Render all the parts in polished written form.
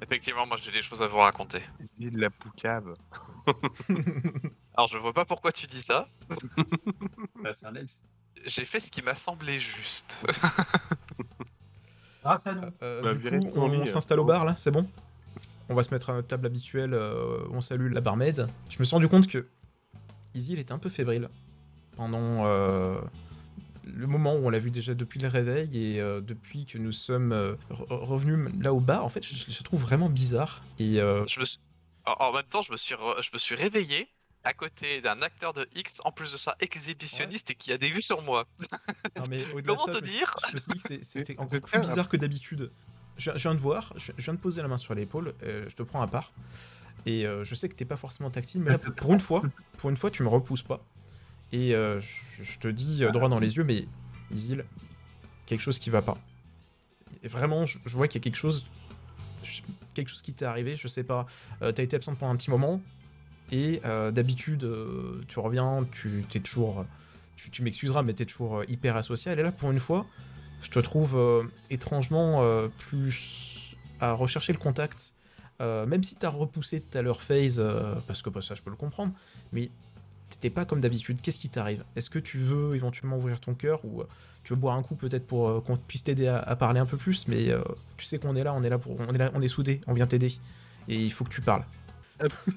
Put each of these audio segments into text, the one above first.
Effectivement, moi j'ai des choses à vous raconter. Isil la poucave. Alors je vois pas pourquoi tu dis ça. Bah, c'est un elfe. J'ai fait ce qui m'a semblé juste. Grâce à nous. Bah, Du virez coup, sur lui, on s'installe au oh. bar là, c'est bon? On va se mettre à notre table habituelle, on salue la barmaid. Je me suis rendu compte que Isil était un peu fébrile pendant le moment où on l'a vu déjà depuis le réveil et depuis que nous sommes revenus là au bar. En fait, je le trouve vraiment bizarre. Et Je me suis... en même temps, je me suis réveillé à côté d'un acteur de X, en plus de ça exhibitionniste et qui a des vues sur moi. non, mais au-delà de Comment ça, te dire je me suis dit que c'était encore c'est plus très bizarre que d'habitude. Je viens de voir, je viens de poser la main sur l'épaule, je te prends à part. Et je sais que t'es pas forcément tactile, mais là, pour une fois, tu me repousses pas. Et je te dis droit dans les yeux, mais Isil, quelque chose qui va pas. Et vraiment, je vois qu'il y a quelque chose qui t'est arrivé, je sais pas. T'as été absente pendant un petit moment, et d'habitude, tu reviens, t'es toujours. Tu m'excuseras, mais t'es toujours hyper asocial. Et là, pour une fois, je te trouve étrangement plus à rechercher le contact. Même si t'as repoussé tout à l'heure FaZe, parce que bah, ça je peux le comprendre, mais t'étais pas comme d'habitude. Qu'est-ce qui t'arrive? Est-ce que tu veux éventuellement ouvrir ton cœur ou tu veux boire un coup peut-être pour qu'on puisse t'aider à parler un peu plus? Mais tu sais qu'on est là, on est soudés, on vient t'aider et il faut que tu parles.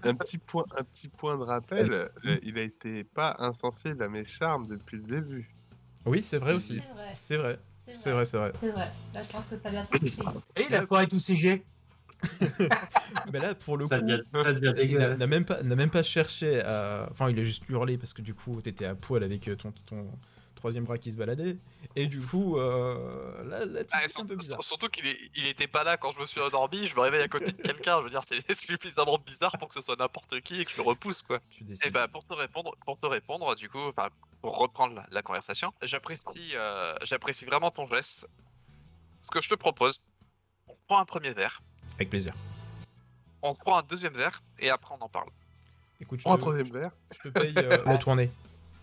Un petit point de rappel, il a été pas insensible à mes charmes depuis le début. Oui, c'est vrai aussi. C'est vrai. C'est vrai. C'est C'est vrai. vrai, c'est vrai. C'est vrai. Là, je pense que ça vient sortir. Et il a foiré tous ses jets. Mais là, pour le Ça coup, devient il dégueulasse. n'a même pas cherché à... Enfin, il a juste hurlé parce que du coup, t'étais à poil avec ton troisième bras qui se baladait. Et du coup, là Ah, c'est un peu bizarre. surtout il était pas là quand je me suis endormi, je me réveille à côté de quelqu'un, je veux dire, c'est suffisamment bizarre pour que ce soit n'importe qui et que je le repousse, quoi. Tu décides. Et bah, pour te répondre, du coup, enfin, pour reprendre la conversation, j'apprécie vraiment ton geste. Ce que je te propose, on prend un premier verre, Avec plaisir. on prend un deuxième verre, et après on en parle. Écoute, Un troisième verre. je te paye la tournée.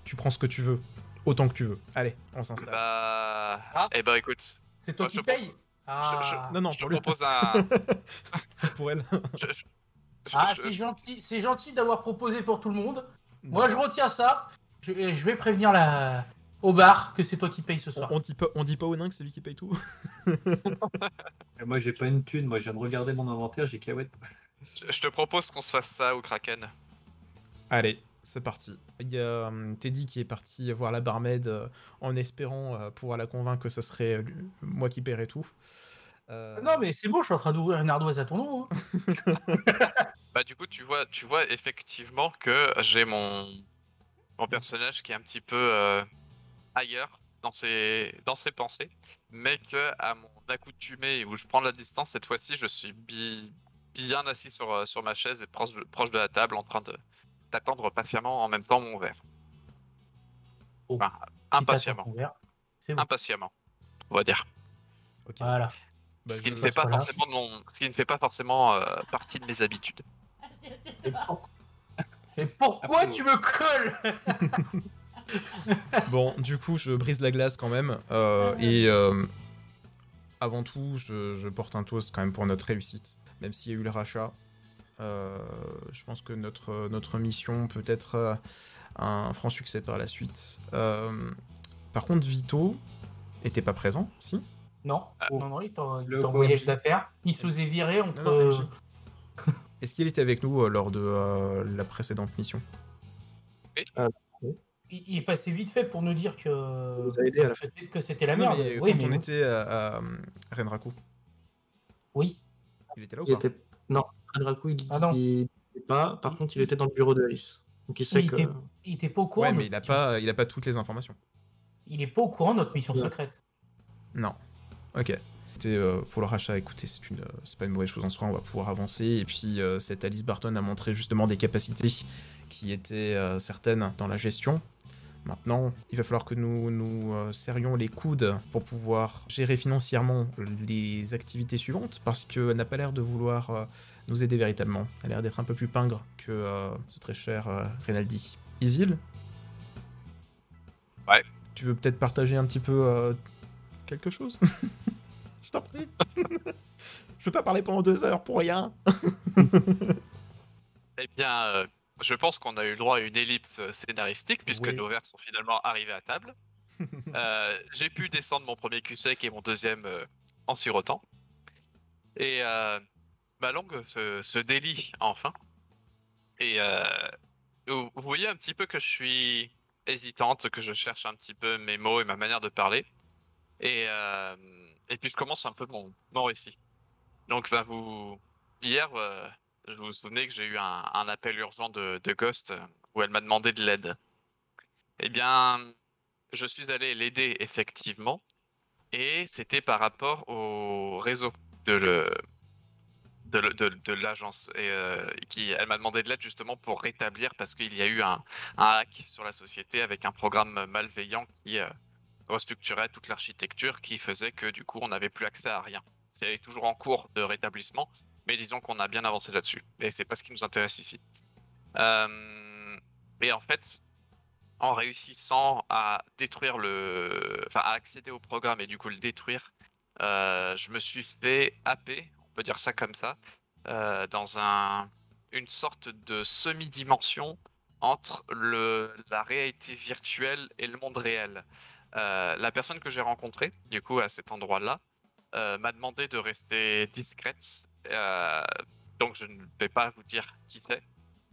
Tu prends ce que tu veux. Autant que tu veux. Allez, on s'installe. Bah... Ah. Eh bah, écoute, C'est toi moi, qui je te paye. Ah, Non, je te pour lui. propose un... Pour elle. c'est gentil d'avoir proposé pour tout le monde. Non. Moi, je retiens ça. Je vais prévenir au bar que c'est toi qui paye ce soir. On dit pas au nain que c'est lui qui paye tout. Moi, j'ai pas une thune. Moi, je viens de regarder mon inventaire, j'ai Kawet. je te propose qu'on se fasse ça au Kraken. Allez, c'est parti. Il y a Teddy qui est parti voir la barmaid en espérant pouvoir la convaincre que ça serait moi qui paierais tout. Non, mais c'est bon, je suis en train d'ouvrir une ardoise à ton nom. Hein. Bah du coup tu vois effectivement que j'ai mon personnage qui est un petit peu ailleurs dans ses pensées, mais que à mon accoutumée où je prends la distance cette fois-ci, je suis bien assis sur ma chaise et proche de la table en train d'attendre patiemment en même temps mon verre. Oh. Enfin, Si impatiemment, t'attends ton verre, c'est bon. impatiemment, on va dire. Ok. Voilà. Bah, Ce qui ne je- fait pas voilà. forcément partie de mes habitudes. Et, et pourquoi tu me colles? Bon, du coup, je brise la glace quand même. Avant tout, je porte un toast quand même pour notre réussite. Même s'il y a eu le rachat, je pense que notre mission peut être un franc succès par la suite. Par contre, Vito était pas présent, si? Non, Ah. non, il est Le en voyage PNJ. d'affaires. Il se faisait virer Non, entre. non, MJ. Est-ce qu'il était avec nous lors de la précédente mission? Il est passé vite fait pour nous dire que. nous a aidé à la fin. Que c'était la Ah non, merde. mais Oui, quand mais on était à Renraku, oui. il était là ou Il pas? était... Non, Renraku, il Ah non. n'était pas. Par contre, il était dans le bureau de Alice. Donc, il sait Il que. était pas au courant. Ouais, de mais notre il a pas toutes les informations. Il est pas au courant de notre mission Ouais. secrète. Non. Ok. Écoutez, pour le rachat, écoutez, c'est pas une mauvaise chose en soi, on va pouvoir avancer. Et puis, cette Alice Barton a montré justement des capacités qui étaient certaines dans la gestion. Maintenant, il va falloir que nous serrions les coudes pour pouvoir gérer financièrement les activités suivantes, parce qu'elle n'a pas l'air de vouloir nous aider véritablement. Elle a l'air d'être un peu plus pingre que ce très cher Renaldi. Isil? Ouais. Tu veux peut-être partager un petit peu quelque chose? Je t'en prie. peux pas parler pendant 2 heures pour rien. Eh bien, je pense qu'on a eu le droit à une ellipse scénaristique puisque Oui. nos verres sont finalement arrivés à table. J'ai pu descendre mon premier cul sec et mon deuxième en sirotant. Et ma langue se délie enfin. Et vous voyez un petit peu que je suis hésitante, que je cherche un petit peu mes mots et ma manière de parler. Et puis je commence un peu mon récit. Donc hier, je vous souvenez que j'ai eu un appel urgent de Ghost où elle m'a demandé de l'aide. Eh bien, je suis allé l'aider effectivement, et c'était par rapport au réseau de de l'agence. Et elle m'a demandé de l'aide justement pour rétablir, parce qu'il y a eu un hack sur la société avec un programme malveillant qui restructurait toute l'architecture, qui faisait que du coup on n'avait plus accès à rien. C'est toujours en cours de rétablissement, mais disons qu'on a bien avancé là-dessus. Et c'est pas ce qui nous intéresse ici. Et en fait, en réussissant à détruire enfin à accéder au programme et du coup le détruire, je me suis fait happer, on peut dire ça comme ça, dans une sorte de semi-dimension entre la réalité virtuelle et le monde réel. La personne que j'ai rencontrée, du coup, à cet endroit-là, m'a demandé de rester discrète. euh, donc je ne vais pas vous dire qui c'est.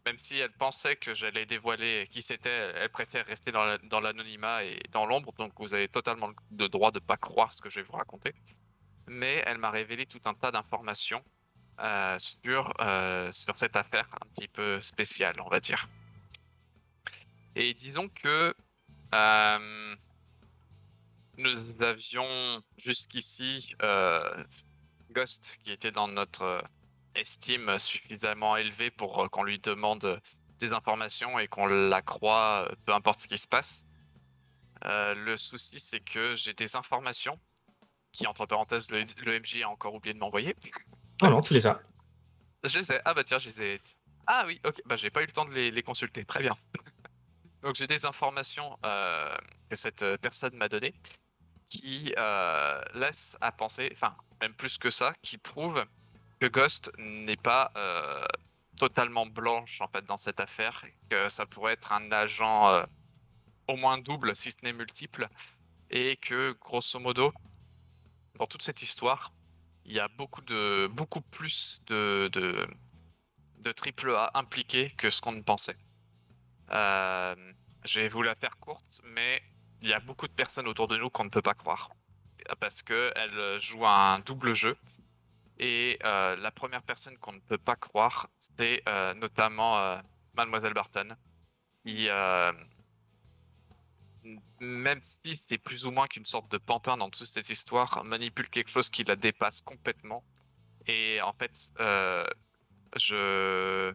Même si elle pensait que j'allais dévoiler qui c'était, elle préfère rester dans l'anonymat et dans l'ombre, donc vous avez totalement le droit de ne pas croire ce que je vais vous raconter. Mais elle m'a révélé tout un tas d'informations sur cette affaire un petit peu spéciale, on va dire. Et disons que euh, nous avions jusqu'ici Ghost qui était dans notre estime suffisamment élevée pour qu'on lui demande des informations et qu'on la croie, peu importe ce qui se passe. Le souci, c'est que j'ai des informations qui, entre parenthèses, le MJ a encore oublié de m'envoyer. Oh non, tu les as. Je les ai. Ah bah tiens, je les ai. Ah oui, ok. Bah j'ai pas eu le temps de les consulter. Très bien. Donc j'ai des informations que cette personne m'a données qui laissent à penser, enfin même plus que ça, qui prouvent que Ghost n'est pas totalement blanche en fait dans cette affaire, que ça pourrait être un agent au moins double, si ce n'est multiple, et que grosso modo, dans toute cette histoire, il y a beaucoup plus de triple A impliqués que ce qu'on ne pensait. Euh, j'ai voulu la faire courte, mais il y a beaucoup de personnes autour de nous qu'on ne peut pas croire, parce qu'elles jouent un double jeu. Et la première personne qu'on ne peut pas croire, c'est notamment Mademoiselle Barton, qui, même si c'est plus ou moins qu'une sorte de pantin dans toute cette histoire, manipule quelque chose qui la dépasse complètement. Et en fait, je,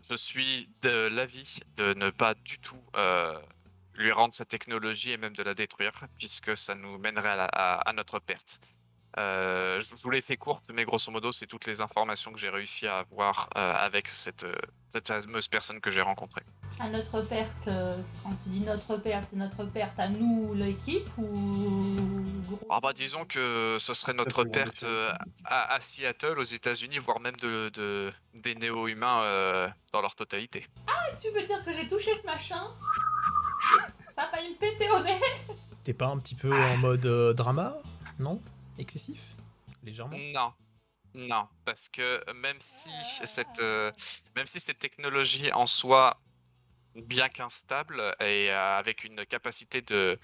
je suis de l'avis de ne pas du tout lui rendre sa technologie et même de la détruire, puisque ça nous mènerait à notre perte. Je vous l'ai fait courte, mais grosso modo, c'est toutes les informations que j'ai réussi à avoir avec cette fameuse personne que j'ai rencontrée. À notre perte, quand tu dis notre perte, c'est notre perte à nous, l'équipe, ou... Ah bah disons que ce serait notre plus grande perte échelle. à Seattle, aux États-Unis, voire même des néo-humains dans leur totalité. Tu veux dire que j'ai touché ce machin? Ça a failli me péter au nez. T'es pas un petit peu en mode drama? Non? Excessif? Légèrement? Non, non, parce que même si cette technologie en soi, bien qu'instable et avec une capacité de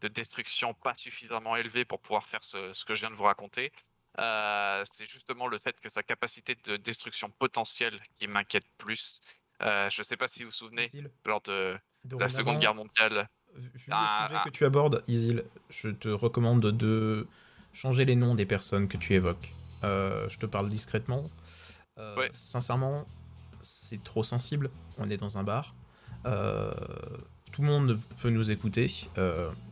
destruction pas suffisamment élevée pour pouvoir faire ce que je viens de vous raconter, c'est justement le fait que sa capacité de destruction potentielle qui m'inquiète plus. Je sais pas si vous vous souvenez, Isil, lors de la Seconde dorénavant, Guerre mondiale. vu le un- sujet un- que tu abordes, Isil, je te recommande de changer les noms des personnes que tu évoques. Je te parle discrètement. Ouais. Sincèrement, c'est trop sensible. On est dans un bar. Tout le monde peut nous écouter.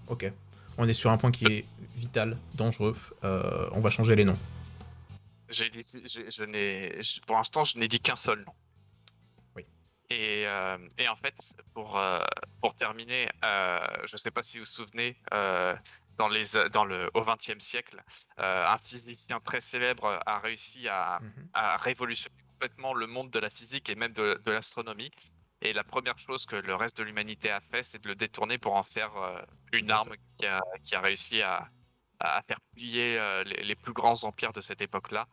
Ok. On est sur un point qui est vital, dangereux. On va changer les noms. Pour l'instant, je n'ai dit qu'un seul nom. Oui. Et en fait, pour terminer, je ne sais pas si vous vous souvenez, au XXe siècle, un physicien très célèbre a réussi Mhm. à révolutionner complètement le monde de la physique et même de l'astronomie. Et la première chose que le reste de l'humanité a fait, c'est de le détourner pour en faire une Tout à fait. arme qui a réussi à faire plier les plus grands empires de cette époque-là.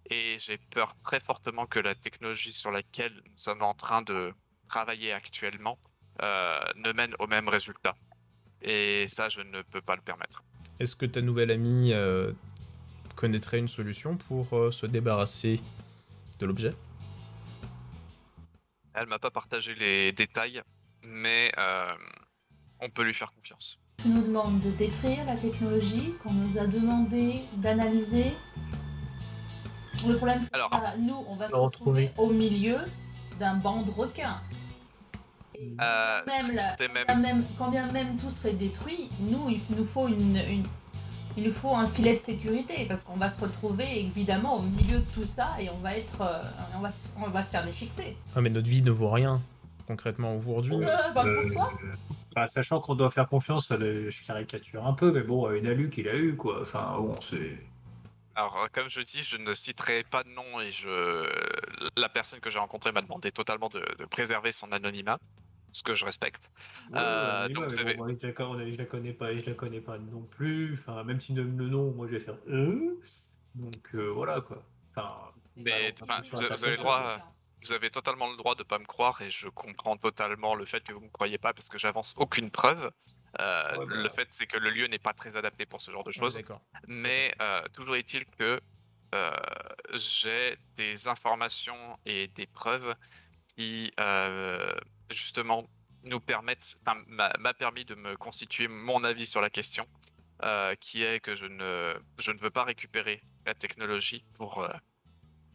Et j'ai peur très fortement que la technologie sur laquelle nous sommes en train de travailler actuellement ne mène au même résultat. Et ça, je ne peux pas le permettre. Est-ce que ta nouvelle amie connaîtrait une solution pour se débarrasser de l'objet? Elle m'a pas partagé les détails, mais on peut lui faire confiance. Tu nous demandes de détruire la technologie qu'on nous a demandé d'analyser. Le problème, c'est Alors, que nous, on va se le retrouver. retrouver au milieu d'un banc de requins. Et quand bien même tout serait détruit, nous, il nous faut il nous faut un filet de sécurité parce qu'on va se retrouver évidemment au milieu de tout ça et on va être, on va se faire déchiqueter. Ah, mais notre vie ne vaut rien, concrètement, aujourd'hui. Bah, pour toi. Sachant qu'on doit faire confiance, je caricature un peu, mais bon, une alu qu'il a eu, quoi. Enfin, bon, c'est. Alors, comme je dis, je ne citerai pas de nom et la personne que j'ai rencontrée m'a demandé totalement de préserver son anonymat, ce que je respecte. Ouais, Donc, mais vous bon, avez... moi, je la connais pas non plus. Enfin, même s'il donne le nom, moi, je vais faire. Donc, voilà, quoi. Enfin, Mais enfin, sur vous avez le Internet, droit, vous avez totalement le droit de pas me croire et je comprends totalement le fait que vous me croyez pas parce que j'avance aucune preuve. Ouais, Le fait, c'est que le lieu n'est pas très adapté pour ce genre de On est choses. d'accord. Mais toujours est-il que j'ai des informations et des preuves qui, justement, nous permettent, enfin, m'a permis de me constituer mon avis sur la question, qui est que je ne veux pas récupérer la technologie pour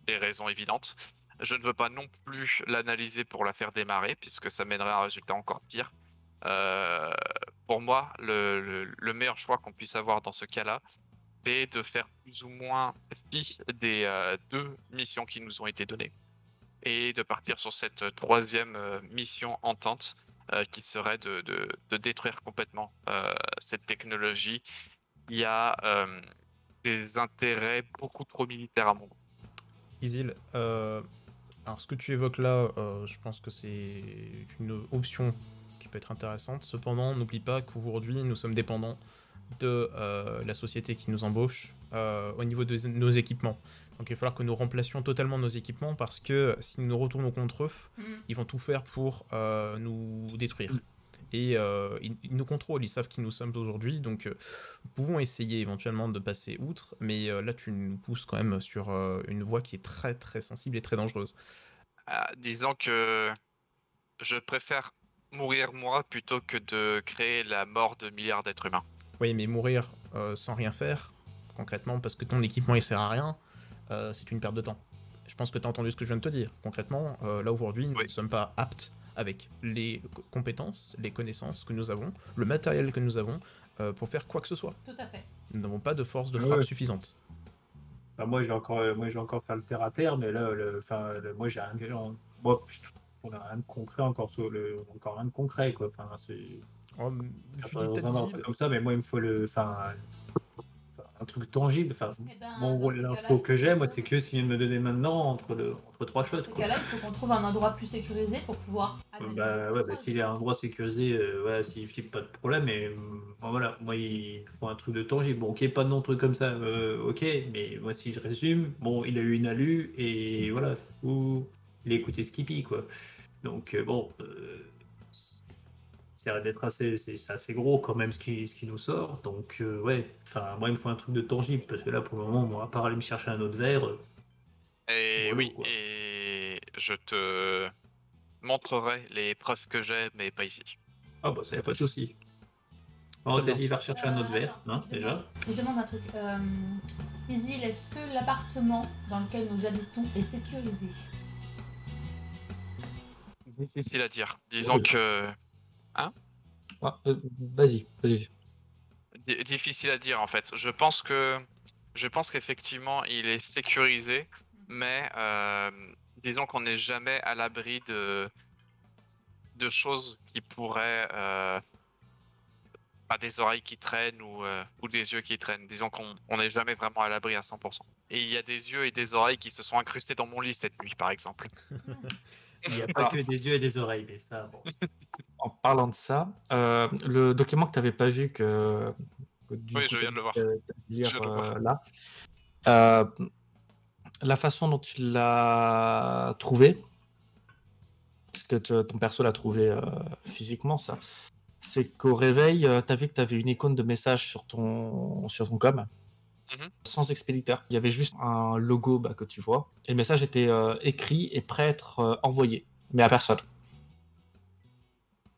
des raisons évidentes. Je ne veux pas non plus l'analyser pour la faire démarrer, puisque ça mènerait à un résultat encore pire. Euh, pour moi, le meilleur choix qu'on puisse avoir dans ce cas-là, c'est de faire plus ou moins fi des deux missions qui nous ont été données et de partir sur cette troisième mission entente qui serait de détruire complètement cette technologie qui a des intérêts beaucoup trop militaires à mon goût. Isil, alors ce que tu évoques là, je pense que c'est une option qui peut être intéressante. Cependant, n'oublie pas qu'aujourd'hui, nous sommes dépendants de la société qui nous embauche au niveau de nos équipements. Donc il va falloir que nous remplacions totalement nos équipements parce que si nous retournons contre eux, ils vont tout faire pour nous détruire. Et ils nous contrôlent, ils savent qui nous sommes aujourd'hui, donc nous pouvons essayer éventuellement de passer outre, mais là tu nous pousses quand même sur une voie qui est très très sensible et très dangereuse. Disons que je préfère mourir moi plutôt que de créer la mort de milliards d'êtres humains. Oui, mais mourir sans rien faire, concrètement, parce que ton équipement il sert à rien, c'est une perte de temps. Je pense que tu as entendu ce que je viens de te dire. Concrètement, là aujourd'hui, nous Oui. ne sommes pas aptes avec les compétences, les connaissances que nous avons, le matériel que nous avons, pour faire quoi que ce soit. Tout à fait. Nous n'avons pas de force de Ouais, frappe ouais. suffisante. Enfin, moi, je vais encore faire le terre à terre, mais là, moi, j'ai rien, moi, on a rien de concret encore encore rien de concret, quoi. Enfin, c'est Oh, ça vu pourrait l'état dans un d'Isil, truc comme ça, mais moi, il me faut un truc tangible. Enfin, Eh ben, bon, dans ces l'info cas-là, que j'ai, moi, c'est que s'il vient de me donner maintenant entre trois Dans choses, ces quoi. cas-là, il faut qu'on trouve un endroit plus sécurisé pour pouvoir analyser Bah ces ouais, preuves. s'il est à un endroit sécurisé, ouais, s'il flippe pas de problème, et voilà, moi il faut un truc de tangible. Bon, ok, pas de nom, truc comme ça, ok, mais moi si je résume, bon, il a eu une alu, et voilà, ou il a écouté Skippy, quoi. Donc bon, ça a l'air d'être c'est assez gros quand même ce qui nous sort, donc ouais, enfin, moi il me faut un truc de tangible, parce que là pour le moment, moi, à part aller me chercher un autre verre, Et voilà oui, quoi. et je te montrerai les preuves que j'ai, mais pas ici. Ah bah ça y a pas de souci. Très Oh, bien. Teddy va rechercher un autre verre, Attends, hein, déjà. je demande un truc. Isil, est-ce que l'appartement dans lequel nous habitons est sécurisé? Difficile à dire. Disons Oui. que... Hein? Ah, vas-y, vas-y. Difficile à dire en fait. Je pense qu'effectivement il est sécurisé, mais disons qu'on n'est jamais à l'abri de choses qui pourraient des oreilles qui traînent ou des yeux qui traînent. Disons qu'on n'est jamais vraiment à l'abri à 100%. Et il y a des yeux et des oreilles qui se sont incrustés dans mon lit cette nuit, par exemple. Il n'y a pas que des yeux et des oreilles, mais ça, bon. En parlant de ça, le document que tu n'avais pas vu Oui, je viens de le voir. Lire, Je le vois. là, la façon dont tu l'as trouvé, parce que ton perso l'a trouvé physiquement, ça, c'est qu'au réveil, tu as vu que tu avais une icône de message sur ton com, sans expéditeur. Il y avait juste un logo que tu vois, et le message était écrit et prêt à être envoyé, mais à personne.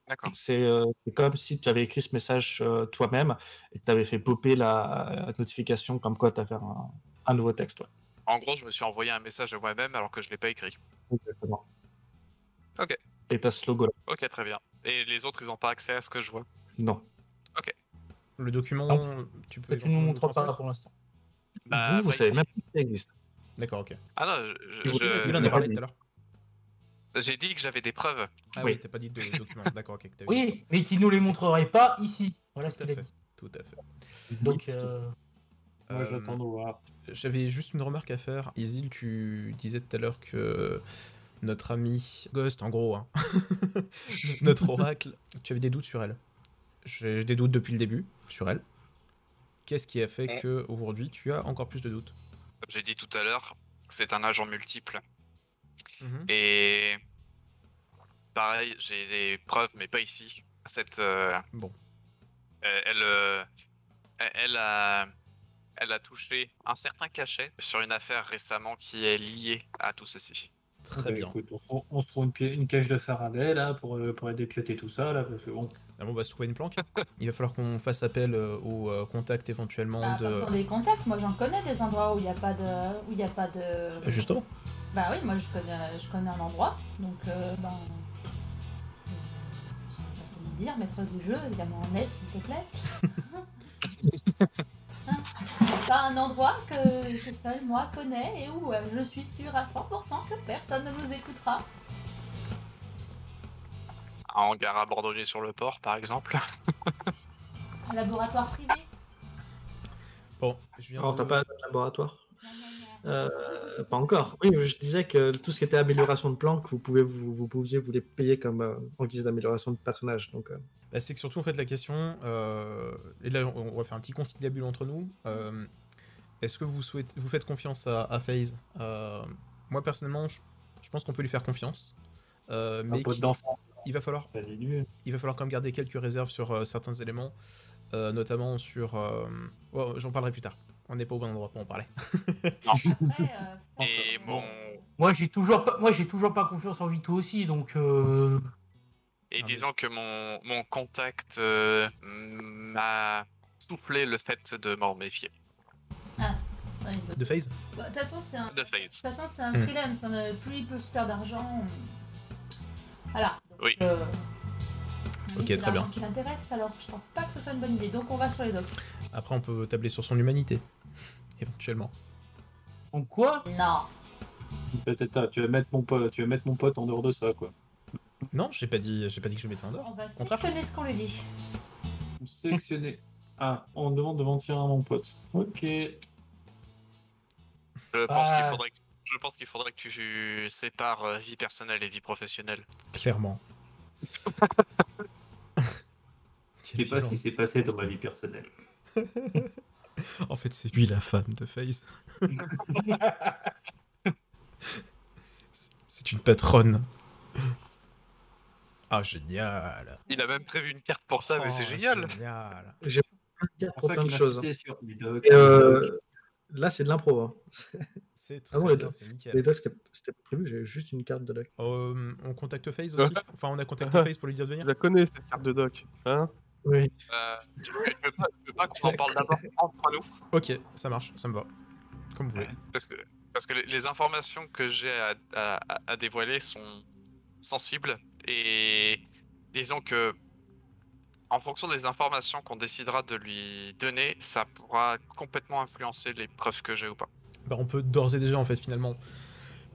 D'accord. C'est comme si tu avais écrit ce message toi-même et que tu avais fait popper la notification comme quoi tu avais un nouveau texte. Ouais. En gros, je me suis envoyé un message à moi-même alors que je l'ai pas écrit. Exactement. Ok. Et tu as ce logo-là. Ok, très bien. Et les autres, ils n'ont pas accès à ce que je vois. Non. Ok. Le document, Non. tu peux Tu nous montres pas transmettre pour l'instant. Bah, vous savez même pas que ça existe. D'accord, ok. Ah non, Il en a parlé tout à l'heure. J'ai dit que j'avais des preuves. Ah Oui. oui, t'as pas dit de document. D'accord, ok. que t'avais dit. Oui, mais qui nous les montrerait pas ici. Voilà ce Tout à qu'il a fait. dit. Tout à fait. Donc, Moi, j'attends de voir. J'avais juste une remarque à faire. Isil, tu disais tout à l'heure que notre ami Ghost, en gros, hein, notre oracle, tu avais des doutes sur elle. J'ai des doutes depuis le début sur elle. Qu'est-ce qui a fait que aujourd'hui tu as encore plus de doutes? Comme j'ai dit tout à l'heure, c'est un agent multiple. Mhm. Et pareil, j'ai des preuves, mais pas ici. Bon. Elle a touché un certain cachet sur une affaire récemment qui est liée à tout ceci. Très bien. Écoute, on se trouve une cage de Faraday là pour aider pioter tout ça là, parce que bon. Ah bon, on va se trouver une planque. Il va falloir qu'on fasse appel au contact éventuellement Bah, de. pour des contacts, moi j'en connais des endroits où il n'y a pas de. Justement. Bah oui, moi je connais un endroit, donc sans me dire, maître du jeu, évidemment en aide s'il te plaît. Hein, pas un endroit que seul moi connais et où je suis sûre à 100% que personne ne nous écoutera. Un hangar abandonné sur le port, par exemple. Un laboratoire privé. Bon, je viens. Alors, de- t'as pas de laboratoire? Gna, gna, gna. Pas encore. Oui, mais je disais que tout ce qui était amélioration de planque, vous pouviez vous les payer comme en guise d'amélioration de personnage. Donc, Bah, c'est que surtout en fait la question, et là on va faire un petit conciliabule entre nous. Est-ce que vous faites confiance à FaZe? Moi personnellement, je pense qu'on peut lui faire confiance, mais pote d'enfant. il va falloir quand même garder quelques réserves sur certains éléments, notamment sur. Oh, j'en parlerai plus tard. On n'est pas au bon endroit pour en parler. Après, Et mon... moi j'ai toujours pas confiance en Vito aussi, donc. Et Ah, disons que mon contact m'a soufflé le fait de m'en méfier. ouais, De FaZe? bah, de toute façon, c'est un. De FaZe. De toute façon, c'est un freelance, hein, plus il peut se faire d'argent. Voilà. Donc, Oui. lui, Ok, c'est très bien. l'argent qui l'intéresse, alors je pense pas que ce soit une bonne idée. Donc on va sur les docks. Après on peut tabler sur son humanité, éventuellement. Donc quoi? Non. Peut-être tu vas mettre mon pote en dehors de ça quoi. Non, j'ai pas dit que je mettais en dehors. On va Contraire. sélectionner ce qu'on lui dit. Sélectionner. Ah, on demande de mentir à mon pote. Ok. Je pense qu'il faudrait que tu sépares vie personnelle et vie professionnelle. Clairement. Je sais pas ce qui s'est passé dans ma vie personnelle. En fait, c'est lui la femme de FaZe. C'est une patronne. Ah, génial. Il a même prévu une carte pour ça, mais c'est génial. Génial. j'ai pas de C'est pour pour ça plein de qu'il choses. insistait sur les docs. Et, là, c'est de l'impro. Hein. C'est Ah très non, les bien, docs, c'est nickel. les docs, c'était pas prévu, j'avais juste une carte de doc. On contacte FaZe aussi. Enfin, on a contacté FaZe pour lui dire de Tu venir. la connais cette carte de doc, hein? Oui. Tu veux pas qu'on en parle d'abord entre nous? Ok, ça marche, ça me va. Comme vous voulez. Parce que les informations que j'ai à dévoiler sont sensibles et disons que en fonction des informations qu'on décidera de lui donner, ça pourra complètement influencer les preuves que j'ai ou pas. Bah, on peut d'ores et déjà, en fait, finalement,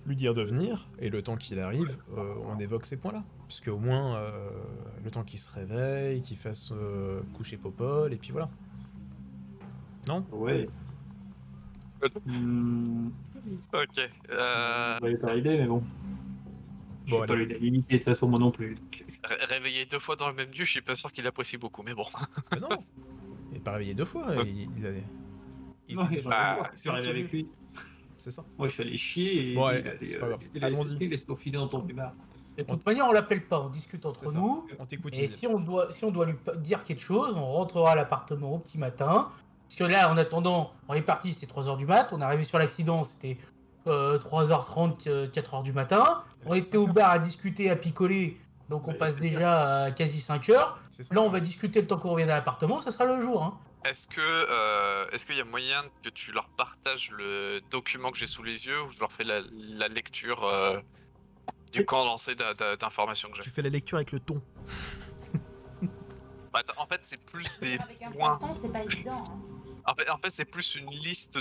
lui dire de venir, et le temps qu'il arrive, on évoque ces points-là. Parce qu'au moins, le temps qu'il se réveille, qu'il fasse coucher Popol, et puis voilà. Non? Ouais. Ok. Ça va pas arriver, mais bon. Je Bon, vais pas allez. lui limiter de toute façon, moi non plus. donc. Réveillé 2 fois dans le même lieu, je suis pas sûr qu'il apprécie beaucoup, mais bon. Mais non! Il n'est pas réveillé 2 fois, Ouais. il Non, était il déjà va- réveillé. je suis arrivé avec lui. C'est ça. Moi, je suis allé chier et Bon, lui, allez, il a allé, c'est pas grave. il a Allons-y. sauté, il est faufilé dans ton plumard. De toute manière, on l'appelle pas, on discute C'est entre ça. nous. On t'écoute, Et Isel. si on doit lui dire quelque chose, on rentrera à l'appartement au petit matin. Parce que là, en attendant, on est parti, c'était 3h du mat. On est arrivé sur l'accident, c'était 3h30, 4h du matin. On C'est était au 5 heures. bar à discuter, à picoler. Donc on Ouais, passe c'est déjà à quasi 5 heures. C'est ça. Là, on va discuter le temps qu'on revienne à l'appartement, ça sera le jour. Hein. Est-ce qu'il y a moyen que tu leur partages le document que j'ai sous les yeux ou je leur fais la lecture du condensé d'informations que j'ai? Tu fais la lecture avec le ton. Bah, en fait, c'est plus des Avec un points. poisson, c'est pas évident. Hein. En fait, c'est plus une liste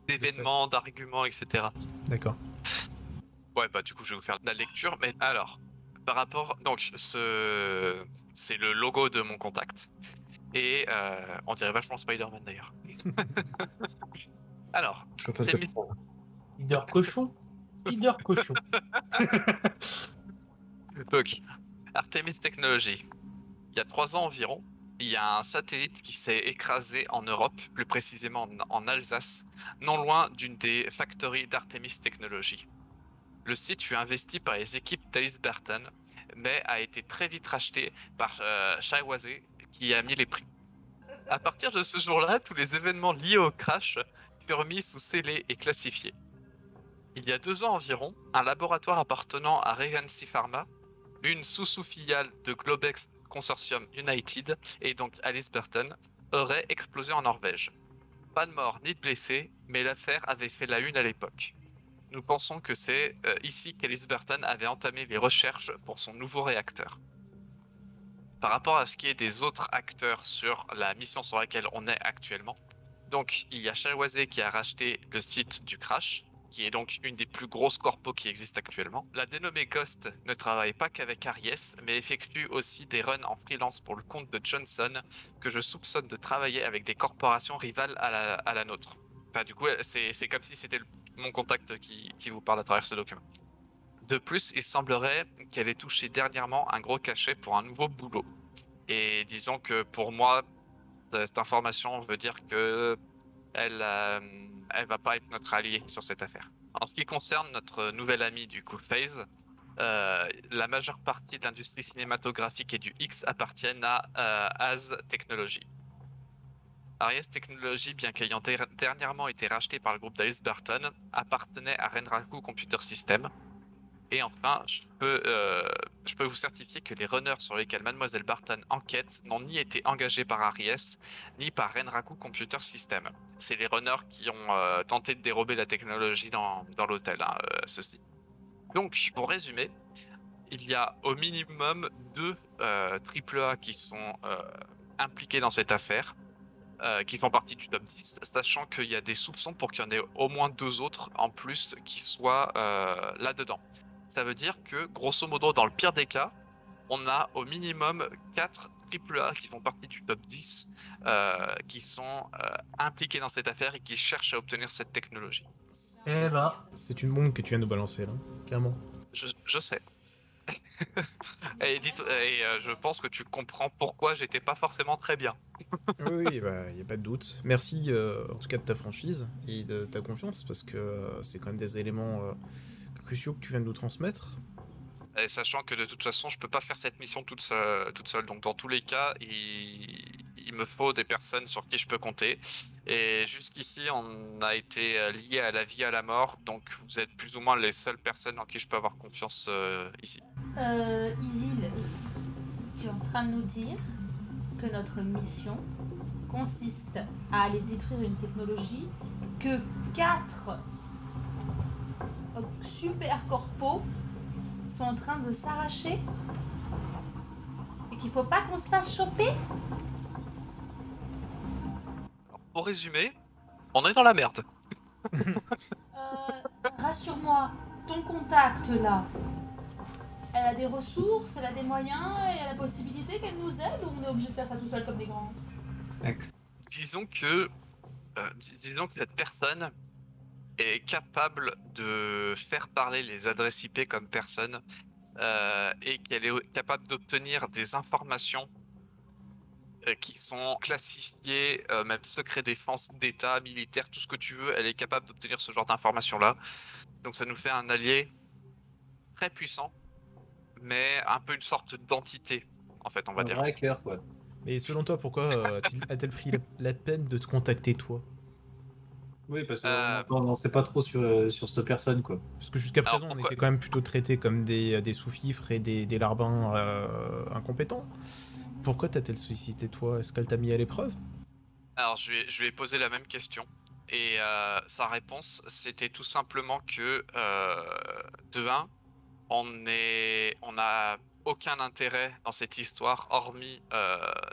d'événements, d'arguments, etc. D'accord. Ouais, bah du coup, je vais vous faire la lecture. Mais alors, par rapport, donc c'est le logo de mon contact et on dirait vachement Spider-Man d'ailleurs. Alors, Je peux pas te Artemis- prendre. Leader cochon. Leader cochon. donc Artemis Technology. Il y a 3 ans environ, il y a un satellite qui s'est écrasé en Europe, plus précisément en Alsace, non loin d'une des factories d'Artemis Technology. Le site fut investi par les équipes d'Alice Burton, mais a été très vite racheté par Shawase, qui a mis les prix. À partir de ce jour-là, tous les événements liés au crash furent mis sous scellés et classifiés. Il y a 2 ans environ, un laboratoire appartenant à Regency Pharma, une sous-filiale de Globex Consortium United, et donc Alice Burton, aurait explosé en Norvège. Pas de mort ni de blessés, mais l'affaire avait fait la une à l'époque. Nous pensons que c'est ici qu'Alice Burton avait entamé les recherches pour son nouveau réacteur. Par rapport à ce qui est des autres acteurs sur la mission sur laquelle on est actuellement, donc il y a Shawase qui a racheté le site du crash, qui est donc une des plus grosses corpos qui existent actuellement. La dénommée Ghost ne travaille pas qu'avec Aries, mais effectue aussi des runs en freelance pour le compte de Johnson, que je soupçonne de travailler avec des corporations rivales à la nôtre. Enfin, du coup, c'est comme si c'était mon contact qui vous parle à travers ce document. De plus, il semblerait qu'elle ait touché dernièrement un gros cachet pour un nouveau boulot. Et disons que pour moi, cette information veut dire que elle va pas être notre allié sur cette affaire. En ce qui concerne notre nouvel ami du Cool Phase, la majeure partie de l'industrie cinématographique et du X appartiennent à AZ Technology. Aries Technology, bien qu'ayant dernièrement été racheté par le groupe d'Alice Burton, appartenait à Renraku Computer System. Et enfin, je peux vous certifier que les runners sur lesquels Mademoiselle Barton enquête n'ont ni été engagés par Aries, ni par Renraku Computer System. C'est les runners qui ont tenté de dérober la technologie dans l'hôtel, ceci. Donc, pour résumer, il y a au minimum 2 AAA qui sont impliqués dans cette affaire, qui font partie du top 10, sachant qu'il y a des soupçons pour qu'il y en ait au moins 2 autres en plus qui soient là-dedans. Ça veut dire que, grosso modo, dans le pire des cas, on a au minimum 4 AAA qui font partie du top 10 qui sont impliqués dans cette affaire et qui cherchent à obtenir cette technologie. Eh ben, C'est une bombe que tu viens de nous balancer là, clairement. Je sais. Et je pense que tu comprends pourquoi j'étais pas forcément très bien. Oui, bah, y a pas de doute. Merci en tout cas de ta franchise et de ta confiance, parce que c'est quand même des éléments cruciaux que tu viens de nous transmettre. Et sachant que de toute façon, je peux pas faire cette mission toute seule. Donc dans tous les cas, il me faut des personnes sur qui je peux compter. Et jusqu'ici, on a été liés à la vie, à la mort. Donc vous êtes plus ou moins les seules personnes en qui je peux avoir confiance ici. Isil, tu es en train de nous dire que notre mission consiste à aller détruire une technologie que 4 super corpos sont en train de s'arracher et qu'il faut pas qu'on se fasse choper? Alors, pour résumer, on est dans la merde. Rassure-moi, ton contact là, elle a des ressources, elle a des moyens, et elle a la possibilité qu'elle nous aide, ou on est obligé de faire ça tout seul comme des grands? Disons que, disons que cette personne est capable de faire parler les adresses IP comme personne et qu'elle est capable d'obtenir des informations qui sont classifiées, même secret défense, d'État, militaire, tout ce que tu veux, elle est capable d'obtenir ce genre d'informations-là. Donc ça nous fait un allié très puissant, mais un peu une sorte d'entité, en fait, on va dire. Un vrai cœur, quoi. Mais selon toi, pourquoi a-t-elle pris la peine de te contacter, toi? Oui, parce qu'on n'en sait pas trop sur cette personne, quoi. Parce que jusqu'à Alors, présent, on pourquoi était quand même plutôt traités comme des sous-fifres et des larbins incompétents. Pourquoi t'as-t-elle sollicité, toi? Est-ce qu'elle t'a mis à l'épreuve? Alors, je lui ai posé la même question. Et sa réponse, c'était tout simplement que, de 1, on n'a aucun intérêt dans cette histoire, hormis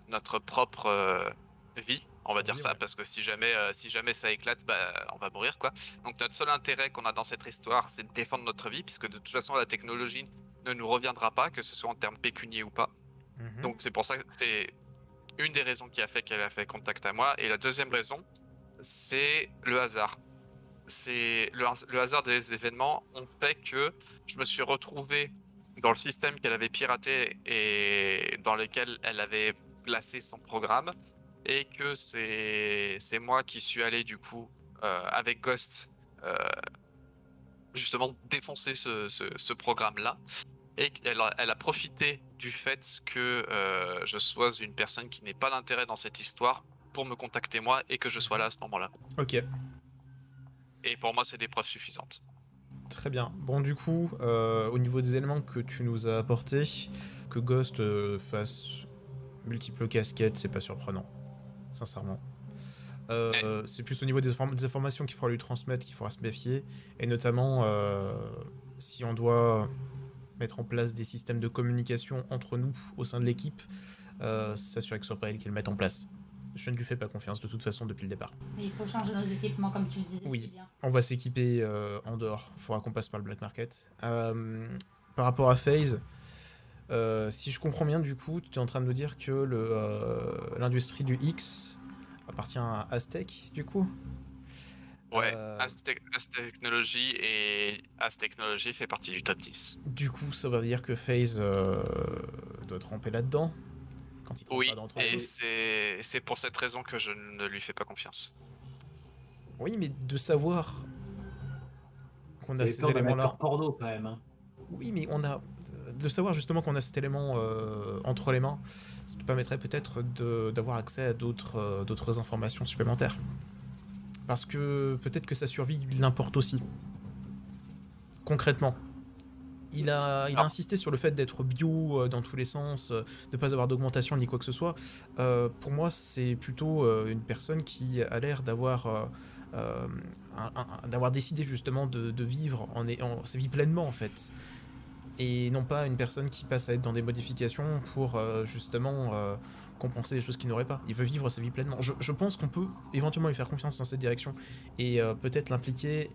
notre propre vie, on va dire Survie, ça, ouais. parce que si jamais ça éclate, bah, on va mourir, quoi. Donc notre seul intérêt qu'on a dans cette histoire, c'est de défendre notre vie, puisque de toute façon, la technologie ne nous reviendra pas, que ce soit en termes pécuniaires ou pas. Mhm. Donc c'est pour ça que c'est une des raisons qui a fait qu'elle a fait contact à moi. Et la deuxième raison, c'est le hasard. C'est le hasard des événements ont fait que je me suis retrouvé dans le système qu'elle avait piraté et dans lequel elle avait placé son programme, et que c'est moi qui suis allé du coup avec Ghost justement défoncer ce programme-là. Et elle a profité du fait que je sois une personne qui n'ait pas d'intérêt dans cette histoire pour me contacter moi et que je sois là à ce moment-là. Ok, Et pour moi, c'est des preuves suffisantes. très bien. Bon, du coup, au niveau des éléments que tu nous as apportés, que Ghost fasse multiples casquettes, c'est pas surprenant, sincèrement. C'est plus au niveau des informations qu'il faudra lui transmettre qu'il faudra se méfier, et notamment si on doit mettre en place des systèmes de communication entre nous au sein de l'équipe, s'assurer que ce soit pas elle qui le mette en place. Je ne lui fais pas confiance de toute façon depuis le départ. Mais il faut changer nos équipements comme tu le disais. Oui. C'est bien. On va s'équiper en dehors, il faudra qu'on passe par le black market. Par rapport à FaZe, si je comprends bien, du coup, tu es en train de nous dire que l'industrie du X appartient à Aztec, du coup? Ouais, Aztechnology, et Aztechnology fait partie du top 10. Du coup, ça veut dire que FaZe doit tremper là-dedans quand il trempe Oui, pas dans autre et chose. c'est pour cette raison que je ne lui fais pas confiance. Oui, mais de savoir qu'on a C'est ces éléments-là. porno, quand même. Hein. Oui, mais on a. De savoir justement qu'on a cet élément entre les mains, ça te permettrait peut-être d'avoir accès à d'autres informations supplémentaires. Parce que peut-être que sa survie lui l'importe aussi. Concrètement. Il a insisté sur le fait d'être bio dans tous les sens, de ne pas avoir d'augmentation ni quoi que ce soit. Pour moi, c'est plutôt une personne qui a l'air d'avoir décidé justement de vivre sa vie pleinement en fait. Et non pas une personne qui passe à être dans des modifications pour justement compenser les choses qu'il n'aurait pas. Il veut vivre sa vie pleinement. Je pense qu'on peut éventuellement lui faire confiance dans cette direction et peut-être l'impliquer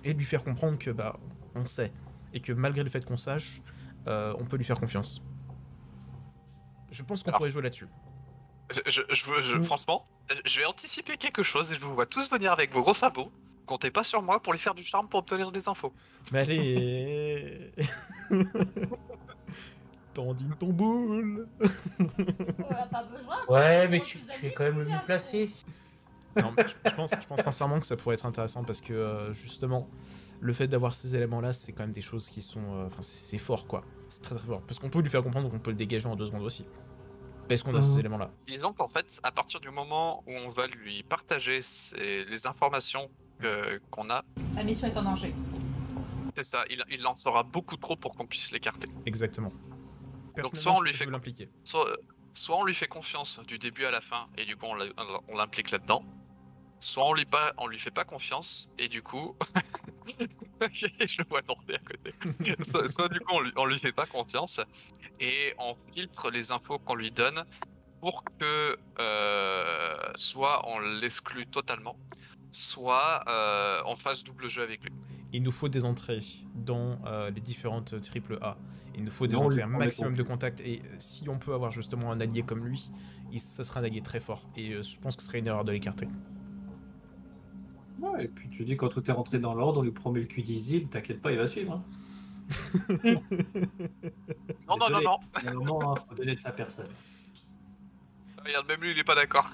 et lui faire comprendre que bah on sait et que malgré le fait qu'on sache, on peut lui faire confiance. Je pense qu'on pourrait jouer là-dessus. Franchement, je vais anticiper quelque chose et je vous vois tous venir avec vos gros sabots. Comptez pas sur moi pour lui faire du charme pour obtenir des infos. Mais allez. Tendine ton boule. On a pas besoin. Ouais, mais Prends tu tes es amis, quand même le Julia, mieux placé. Non, mais je pense sincèrement que ça pourrait être intéressant parce que justement, le fait d'avoir ces éléments-là, c'est quand même des choses qui sont. Enfin, c'est fort quoi. C'est très très fort. Parce qu'on peut lui faire comprendre qu'on peut le dégager en 2 secondes aussi. Parce qu'on a ces éléments-là. Disons qu'en fait, à partir du moment où on va lui partager les informations qu'on a, La mission est en danger. c'est ça, il en saura beaucoup trop pour qu'on puisse l'écarter. Exactement. Donc soit on lui je fait veux l'impliquer. soit on lui fait confiance du début à la fin et du coup on l'implique là-dedans, soit on lui fait pas confiance et du coup je le vois tomber à côté. Soit du coup on lui fait pas confiance et on filtre les infos qu'on lui donne pour que soit on l'exclut totalement, soit on fasse double jeu avec lui. Il nous faut des entrées dans les différentes AAA. Il nous faut des Non, on entrées, lui un promet maximum qu'on de peut. contacts. Et si on peut avoir justement un allié comme lui, ça sera un allié très fort. Et je pense que ce serait une erreur de l'écarter. Ouais, et puis tu dis quand tout est rentré dans l'ordre, on lui promet le cul d'Isil, t'inquiète pas, il va suivre. Hein. Non, non, non, Désolé, non. Il y a un moment, faut donner de sa personne. Regarde, même lui, il est pas d'accord.